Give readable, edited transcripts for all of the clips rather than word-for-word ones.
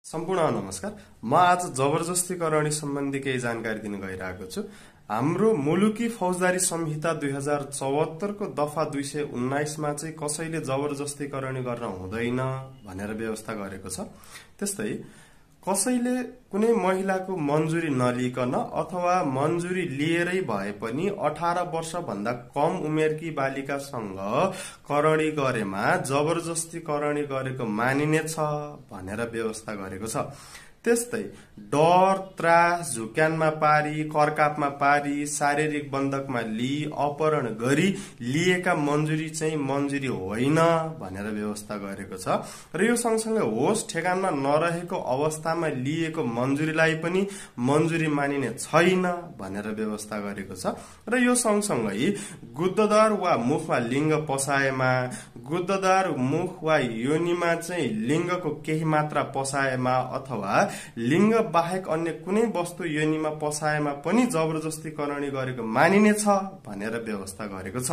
सम्पूर्ण नमस्कार। म आज जबरजस्तीकरणी सम्बन्धी केही जानकारी दिन गइरहेको छु। हाम्रो मुलुकी फौजदारी संहिता 2074 को दफा 219 मा चाहिँ कसैले जबरजस्तीकरणी गर्न हुँदैन भनेर व्यवस्था गरेको छ। त्यस्तै कसैले कुनै महिलाको मन्जुरी नलिकन अथवा मन्जुरी लिएरै भए पनि 18 वर्ष भन्दा कम उमेरकी बालिकासँग करणी गरेमा जबरजस्ती करणी गरेको मानिनेछ भनेर व्यवस्था गरेको छ। त्यस्तै डर, त्रास, झुक्यानमा पारी, करकापमा पारी, शारीरिक बन्धकमा लिई अपहरण गरी लिएका मन्जुरी चाहिँ मन्जुरी होइन भनेर व्यवस्था गरेको छ। र यो सँगसँगै होस ठेगानमा नरहेको अवस्थामा लिएको मन्जुरीलाई पनि मन्जुरी मानिने छैन भनेर व्यवस्था गरेको छ। र यो सँगसँगै गुद्दद्वार वा मुखमा लिङ्ग पसाएमा, गुद्दद्वार मुख वा योनिमा चाहिँ लिङ्गको केही मात्रा पसाएमा अथवा लिङ्ग बाहेक अन्य कुनै वस्तु योनिमा पसाएमा पनि जबरजस्ती करणी गरेको मानिनेछ भनेर व्यवस्था गरेको छ।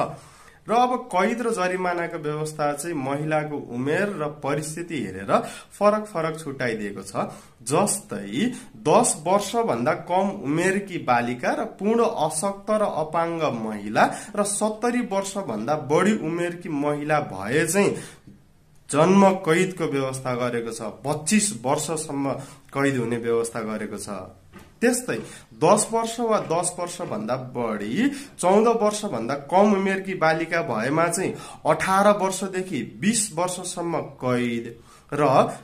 र अब कैद र जरिमानाको व्यवस्था चाहिँ महिलाको उमेर र परिस्थिति हेरेर फरक फरक छुट्याइदिएको छ। जस्तै 10 वर्ष भन्दा कम उमेरकी बालिका र पूर्ण अशक्त र अपाङ्ग महिला र 70 वर्ष भन्दा बढी उमेरकी महिला भए चाहिँ जन्म कैदको व्यवस्था गरेको छ। 25 वर्षसम्म कैद हुने व्यवस्था गरेको छ। त्यस्तै 10 वर्ष वा 10 वर्ष भन्दा बढी 14 वर्ष भन्दा कम उमेरकी बालिका भएमा चाहिँ 18 वर्षदेखि 20 वर्षसम्म कैद र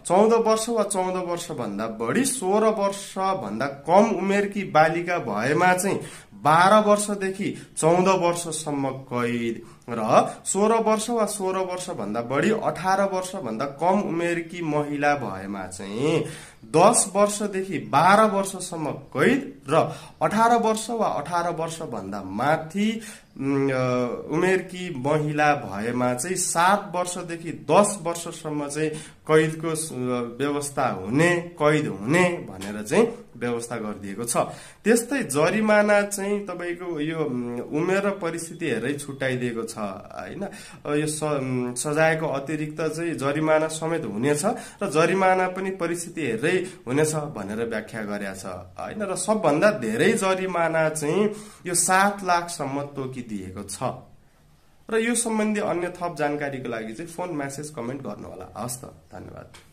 14 वर्ष वा 14 वर्ष भन्दा बढी 16 वर्ष भन्दा कम उमेरकी बालिका भएमा चाहिँ 12 वर्षदेखि 14 वर्षसम्म कैद र 16 वर्ष वा 16 वर्ष भन्दा बढी 18 वर्ष भन्दा कम उमेरकी महिला भएमा चाहिँ 10 वर्षदेखि 12 वर्षसम्म कैद र 18 वर्ष वा 18 वर्ष भन्दा माथि उमेरकी महिला भएमा चाहिँ 7 वर्षदेखि 10 वर्षसम्म चाहिँ कैदको व्यवस्था हुने, कैद हुने भनेर चाहिँ व्यवस्था गरिदिएको छ। त्यस्तै जरिमाना चाहिँ तपाईको यो उमेर र परिस्थिति हेरेर छुट्याइदिएको छ हैन। यो सजायको अतिरिक्त चाहिँ जरिमाना समेत हुनेछ र जरिमाना पनि परिस्थिति हेरेर हुनेछ भनेर व्याख्या गरेको छ हैन। र सबभन्दा धेरै जरिमाना चाहिँ यो 7 लाखसम्म तोकिदिएको छ। र यो सम्बन्धी अन्य थप जानकारीको लागि चाहिँ फोन, मेसेज, कमेन्ट गर्नु होला। हस् त, धन्यवाद।